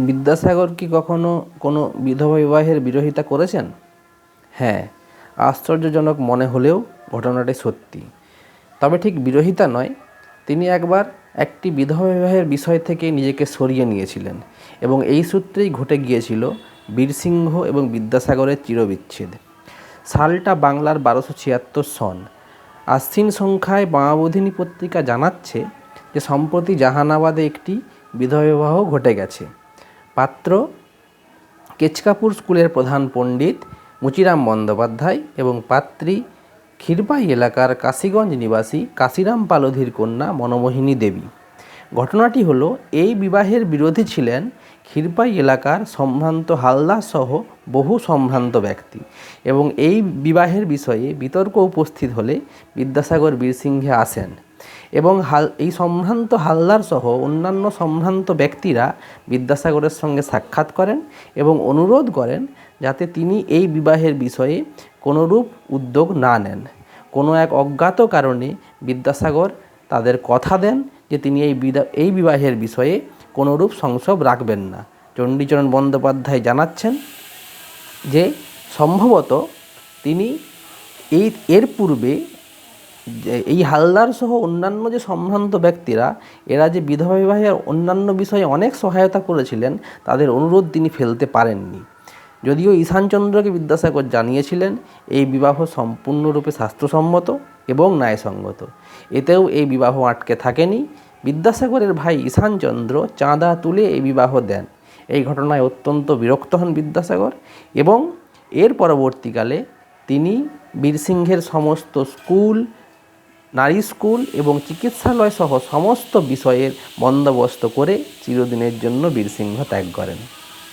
বিদ্যাসাগর কি কখনো কোনো বিধবা বিবাহের বিরোধিতা করেছেন? হ্যাঁ, আশ্চর্যজনক মনে হলেও ঘটনাটি সত্যি। তবে ঠিক বিরোধিতা নয়, তিনি একবার একটি বিধবা বিবাহের বিষয় থেকে নিজেকে সরিয়ে নিয়েছিলেন এবং এই সূত্রেই ঘটে গিয়েছিল বীরসিংহ এবং বিদ্যাসাগরের চিরবিচ্ছেদ। সালটা বাংলার 1276 সন। আশ্বিন সংখ্যায় বামাবোধিনী পত্রিকা জানাচ্ছে যে সম্প্রতি জাহানাবাদে একটি বিধবা বিবাহ ঘটে গেছে। পাত্র কেচকাপুর স্কুলের প্রধান পণ্ডিত মুচিরাম বন্দ্যোপাধ্যায় এবং পাত্রী ক্ষীরপাই এলাকার কাশীগঞ্জ নিবাসী কাশিরাম পালোধির কন্যা মনমোহিনী দেবী। ঘটনাটি হলো, এই বিবাহের বিরোধী ছিলেন ক্ষীরপাই এলাকার সম্ভ্রান্ত হালদার সহ বহু সম্ভ্রান্ত ব্যক্তি এবং এই বিবাহের বিষয়ে বিতর্ক উপস্থিত হলে বিদ্যাসাগর বীরসিংহে আসেন এবং এই সম্ভ্রান্ত হালদার সহ অন্যান্য সম্ভ্রান্ত ব্যক্তিরা বিদ্যাসাগরের সঙ্গে সাক্ষাৎ করেন এবং অনুরোধ করেন যাতে তিনি এই বিবাহের বিষয়ে কোনোরূপ উদ্যোগ না নেন। কোনো এক অজ্ঞাত কারণে বিদ্যাসাগর তাদের কথা দেন যে তিনি এই বিবাহের বিষয়ে কোনোরূপ সংশয় রাখবেন না। চণ্ডীচরণ বন্দ্যোপাধ্যায় জানাচ্ছেন যে সম্ভবত তিনি এর পূর্বে এই হালদার সহ অন্যান্য যে সম্ভ্রান্ত ব্যক্তিরা এরা যে বিধবা বিবাহের অন্যান্য বিষয়ে অনেক সহায়তা করেছিলেন, তাদের অনুরোধ তিনি ফেলতে পারেননি। যদিও ঈশানচন্দ্রকে বিদ্যাসাগর জানিয়েছিলেন এই বিবাহ সম্পূর্ণরূপে শাস্ত্রসম্মত এবং ন্যায়সঙ্গত। এতেও এই বিবাহ আটকে থাকেনি। বিদ্যাসাগরের ভাই ঈশানচন্দ্র চাঁদা তুলে এই বিবাহ দেন। এই ঘটনায় অত্যন্ত বিরক্ত হন বিদ্যাসাগর এবং এর পরবর্তীকালে তিনি বীরসিংহের সমস্ত স্কুল, নারী স্কুল এবং চিকিৎসালয় সহ সমস্ত বিষয়ের বন্দোবস্ত করে চিরদিনের জন্য বীরসিংহ ত্যাগ করেন।